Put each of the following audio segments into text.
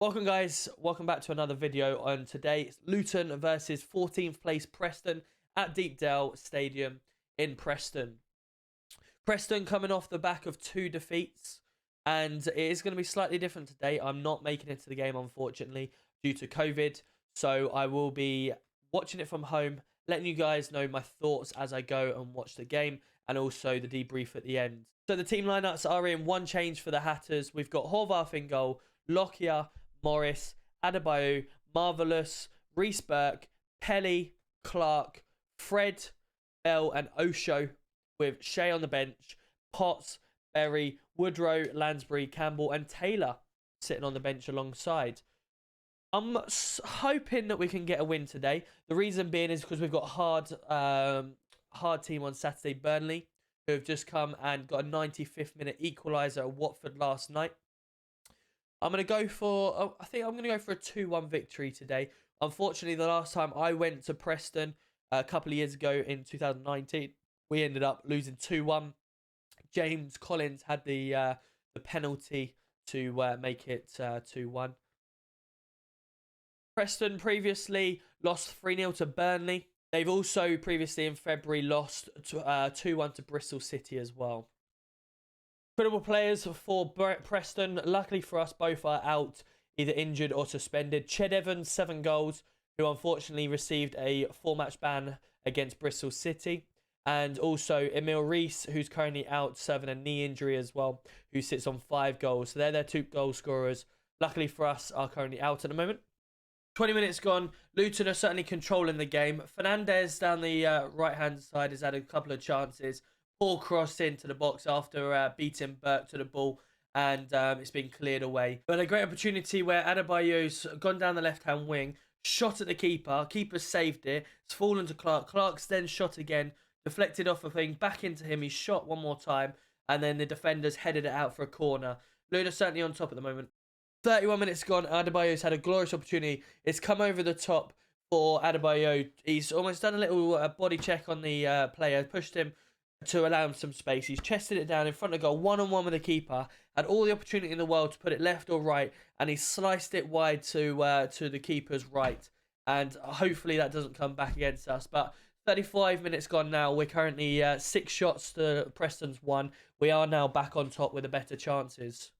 Welcome guys, welcome back to another video. On today it's Luton versus 14th place Preston at Deepdale Stadium in Preston. Preston coming off the back of 2 defeats, and it is going to be slightly different today. I'm not making it to the game unfortunately due to COVID, so I will be watching it from home, letting you guys know my thoughts as I go and watch the game, and also the debrief at the end. So the team lineups are in. One change for the Hatters. We've got Horvath in goal, Lockyer, Morris, Adebayo, Marvellous, Reece Burke, Pelly, Clark, Fred, Bell and Osho, with Shea on the bench, Potts, Berry, Woodrow, Lansbury, Campbell and Taylor sitting on the bench alongside. I'm hoping that we can get a win today. The reason being is because we've got hard team on Saturday, Burnley, who have just come and got a 95th minute equaliser at Watford last night. I'm going to go for, I think I'm going to go for a 2-1 victory today. Unfortunately, the last time I went to Preston a couple of years ago in 2019, we ended up losing 2-1. James Collins had the penalty to make it 2-1. Preston previously lost 3-0 to Burnley. They've also previously in February lost 2-1 to Bristol City as well. Credible players for Preston. Luckily for us, both are out, either injured or suspended. Ched Evans, 7 goals, who unfortunately received a 4-match ban against Bristol City. And also Emil Reese, who's currently out, serving a knee injury as well, who sits on 5 goals. So they're their 2 goal scorers. Luckily for us, are currently out at the moment. 20 minutes gone. Luton are certainly controlling the game. Fernandez down the right-hand side has had a couple of chances. Ball crossed into the box after beating Burke to the ball, and it's been cleared away. But a great opportunity where Adebayo's gone down the left-hand wing, shot at the keeper. Keeper saved it. It's fallen to Clark. Clark's then shot again, deflected off a thing, back into him. He's shot one more time, and then the defenders headed it out for a corner. Luton certainly on top at the moment. 31 minutes gone. Adebayo's had a glorious opportunity. It's come over the top for Adebayo. He's almost done a little body check on the player, pushed him to allow him some space. He's chested it down in front of goal, one-on-one with the keeper. Had all the opportunity in the world to put it left or right, and he sliced it wide to the keeper's right. And hopefully that doesn't come back against us. But 35 minutes gone now. We're currently 6 shots to Preston's 1. We are now back on top with the better chances.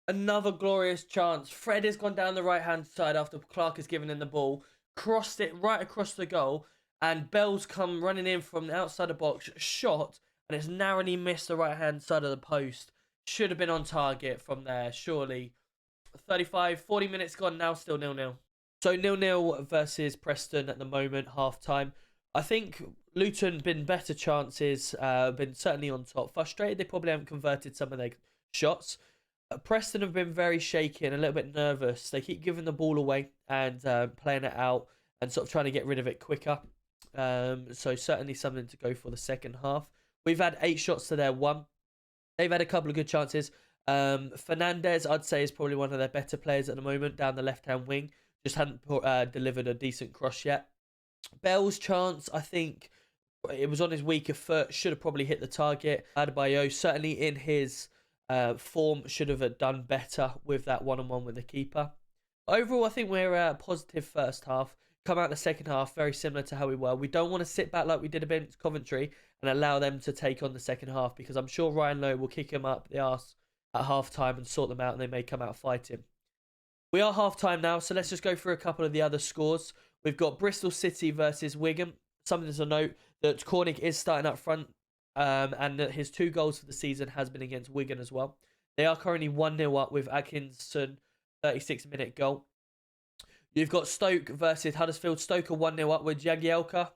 Another glorious chance. Fred has gone down the right-hand side after Clark has given him the ball. Crossed it right across the goal. And Bell's come running in from the outside the box. Shot. And it's narrowly missed the right-hand side of the post. Should have been on target from there, surely. 40 minutes gone now. Still 0-0. So 0-0 versus Preston at the moment. Half-time. I think Luton been better chances. Been certainly on top. Frustrated they probably haven't converted some of their shots. Preston have been very shaky and a little bit nervous. They keep giving the ball away and playing it out and sort of trying to get rid of it quicker. So certainly something to go for the second half. We've had 8 shots to their 1. They've had a couple of good chances. Fernandez, I'd say, is probably one of their better players at the moment down the left-hand wing. Just hadn't delivered a decent cross yet. Bell's chance, I think, it was on his weaker foot. Should have probably hit the target. Adebayo, certainly in his form, should have done better with that one-on-one with the keeper. Overall, I think we're positive first half. Come out the second half, very similar to how we were. We don't want to sit back like we did against Coventry and allow them to take on the second half, because I'm sure Ryan Lowe will kick him up the arse at half-time and sort them out, and they may come out fighting. We are half-time now, so let's just go through a couple of the other scores. We've got Bristol City versus Wigan. Something to note that Cornick is starting up front, and that his 2 goals for the season has been against Wigan as well. They are currently 1-0 up with Atkinson, 36-minute goal. You've got Stoke versus Huddersfield. Stoke are 1-0 up with DeggyUK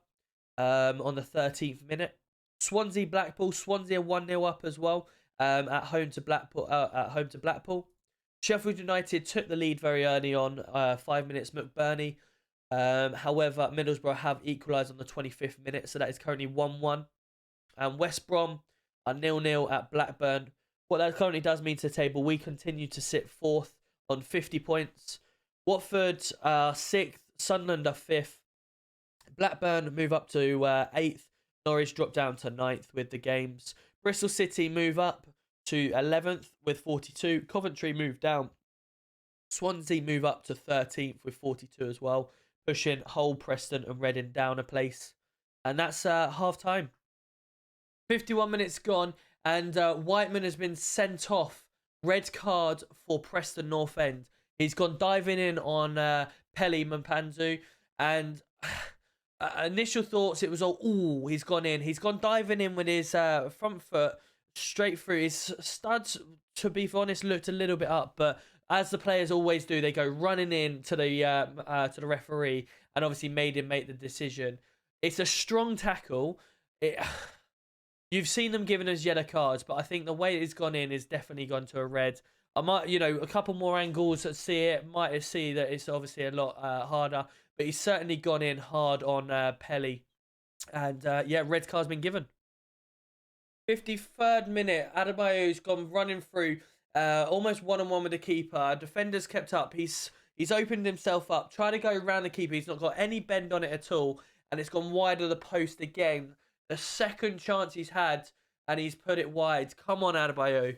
on the 13th minute. Swansea Blackpool. Swansea are 1-0 up as well at home to Blackpool. Sheffield United took the lead very early on, 5 minutes McBurney. However, Middlesbrough have equalised on the 25th minute, so that is currently 1-1. And West Brom are 0-0 at Blackburn. What that currently does mean to the table, we continue to sit 4th on 50 points. Watford are 6th. Sunderland are 5th. Blackburn move up to 8th. Norwich drop down to 9th with the games. Bristol City move up to 11th with 42. Coventry move down Swansea move up to 13th with 42 as well, pushing Hull, Preston and Reading down a place. And that's half time. 51 minutes gone, and Whiteman has been sent off. Red card for Preston North End. He's gone diving in on Peli Mpanzu, and initial thoughts, it was all, ooh, he's gone in. He's gone diving in with his front foot straight through. His studs, to be honest, looked a little bit up, but as the players always do, they go running in to the referee, and obviously made him make the decision. It's a strong tackle. You've seen them giving us yellow cards, but I think the way it's gone in is definitely gone to a red. I might, a couple more angles that see it, might see that it's obviously a lot harder, but he's certainly gone in hard on Peli. And yeah, red card's been given. 53rd minute, Adebayo's gone running through, almost one-on-one with the keeper. Defender's kept up. He's opened himself up, tried to go around the keeper. He's not got any bend on it at all, and it's gone wide of the post again. The second chance he's had, and he's put it wide. Come on, Adebayo.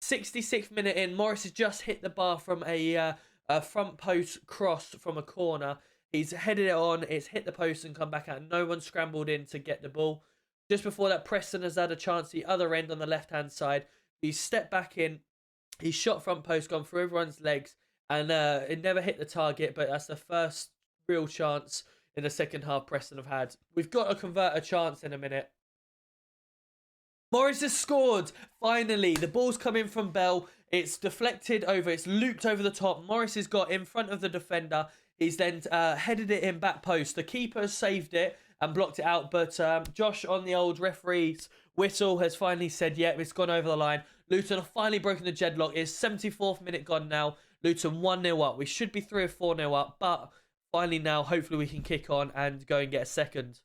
66th minute in, Morris has just hit the bar from a front post cross from a corner. He's headed it on, it's hit the post and come back out. No one scrambled in to get the ball. Just before that, Preston has had a chance the other end on the left-hand side. He's stepped back in, he's shot front post, gone through everyone's legs, and it never hit the target, but that's the first real chance in the second half Preston have had. We've got to convert a chance in a minute. Morris has scored. Finally, the ball's come in from Bell. It's deflected over. It's looped over the top. Morris has got in front of the defender. He's then headed it in back post. The keeper saved it and blocked it out. But Josh on the old referee's whistle has finally said, yeah, it's gone over the line. Luton have finally broken the deadlock. It's 74th minute gone now. Luton 1-0 up. We should be 3 or 4-0 up, but finally now, hopefully we can kick on and go and get a second.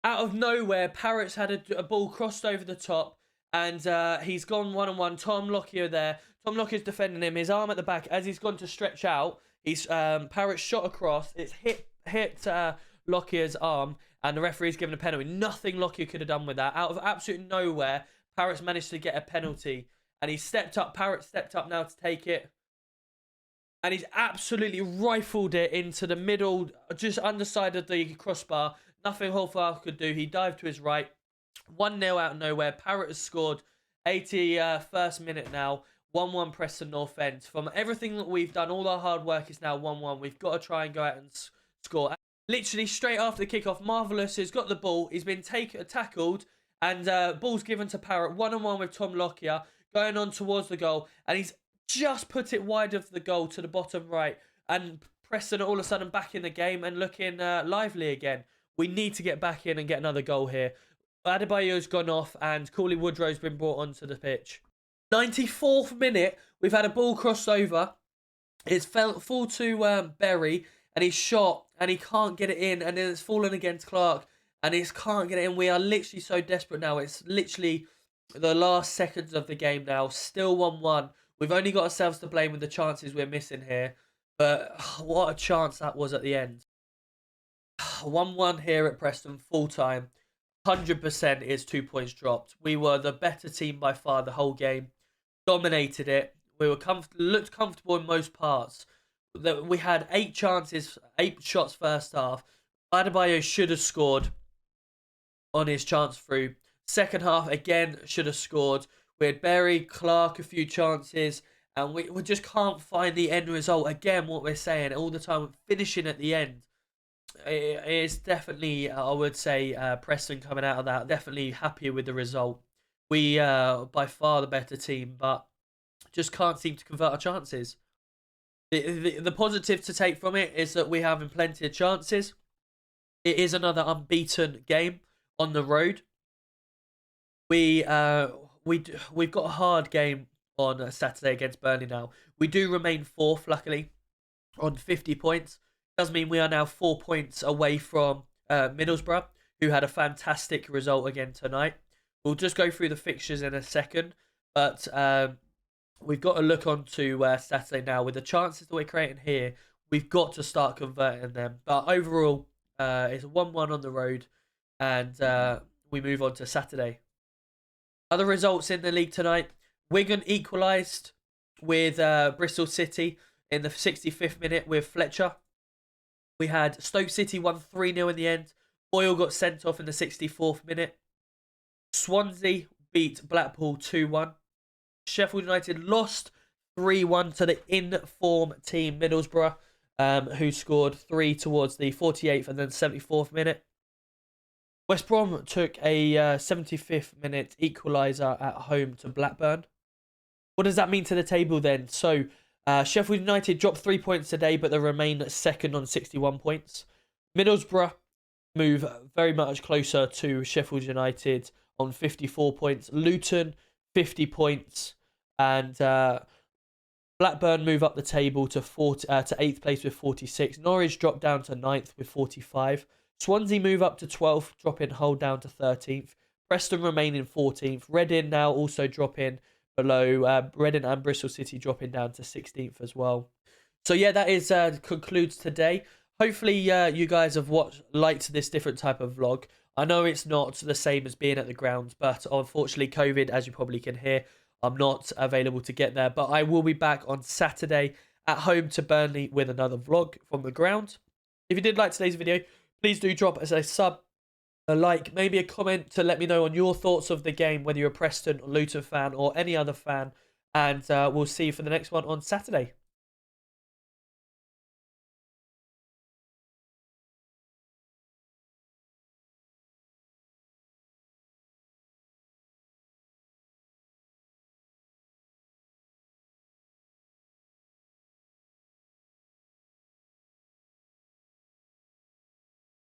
Out of nowhere, Parrott's had a ball crossed over the top, and he's gone one-on-one. Tom Lockyer there. Tom Lockyer's defending him. His arm at the back. As he's gone to stretch out, he's Parrott shot across. It's hit Lockyer's arm, and the referee's given a penalty. Nothing Lockyer could have done with that. Out of absolute nowhere, Parrott's managed to get a penalty, and he stepped up. Parrott stepped up now to take it. And he's absolutely rifled it into the middle, just underside of the crossbar. Nothing Holfar could do. He dived to his right. 1-0 out of nowhere. Parrott has scored. 81st minute now. 1-1 Preston North End. From everything that we've done, all our hard work is now 1-1. We've got to try and go out and score. Literally straight after the kickoff, Marvellous has got the ball. He's been tackled, and ball's given to Parrott. 1-on-1 with Tom Lockyer, going on towards the goal. And he's just put it wide of the goal to the bottom right, and Preston all of a sudden back in the game and looking lively again. We need to get back in and get another goal here. Adebayo's gone off and Cooley Woodrow's been brought onto the pitch. 94th minute, we've had a ball crossed over. It's full to Berry, and he's shot and he can't get it in, and then it's fallen against Clark and he can't get it in. We are literally so desperate now. It's literally the last seconds of the game now. Still 1-1. We've only got ourselves to blame with the chances we're missing here. But what a chance that was at the end. 1-1 here at Preston, full time. 100% is 2 points dropped. We were the better team by far the whole game. Dominated it. We were looked comfortable in most parts. We had 8 chances, 8 shots first half. Adebayo should have scored on his chance through. Second half, again, should have scored. We had Berry, Clark, a few chances, and we just can't find the end result. Again, what we're saying all the time, finishing at the end. It is definitely, I would say, Preston coming out of that, definitely happier with the result. We are by far the better team, but just can't seem to convert our chances. The positive to take from it is that we are having plenty of chances. It is another unbeaten game on the road. We've got a hard game on Saturday against Burnley now. We do remain 4th, luckily, on 50 points. Does mean we are now 4 points away from Middlesbrough, who had a fantastic result again tonight. We'll just go through the fixtures in a second, but we've got to look on to Saturday now. With the chances that we're creating here, we've got to start converting them. But overall, it's a 1-1 on the road, and we move on to Saturday. Other results in the league tonight. Wigan equalised with Bristol City in the 65th minute with Fletcher. We had Stoke City won 3-0 in the end. Boyle got sent off in the 64th minute. Swansea beat Blackpool 2-1. Sheffield United lost 3-1 to the in-form team Middlesbrough, who scored 3 towards the 48th and then 74th minute. West Brom took a 75th minute equaliser at home to Blackburn. What does that mean to the table then? So, Sheffield United dropped 3 points today, but they remain second on 61 points. Middlesbrough move very much closer to Sheffield United on 54 points. Luton, 50 points. And Blackburn move up the table to 8th place with 46. Norwich drop down to 9th with 45. Swansea move up to 12th, dropping Hull down to 13th. Preston remain in 14th. Reading now also dropping below. Reading and Bristol City dropping down to 16th as well. So yeah, that is concludes today. Hopefully you guys have liked this different type of vlog. I know it's not the same as being at the ground, but unfortunately COVID, as you probably can hear, I'm not available to get there. But I will be back on Saturday at home to Burnley with another vlog from the ground. If you did like today's video, please do drop us a sub, a like, maybe a comment to let me know on your thoughts of the game, whether you're a Preston or Luton fan or any other fan. And we'll see you for the next one on Saturday.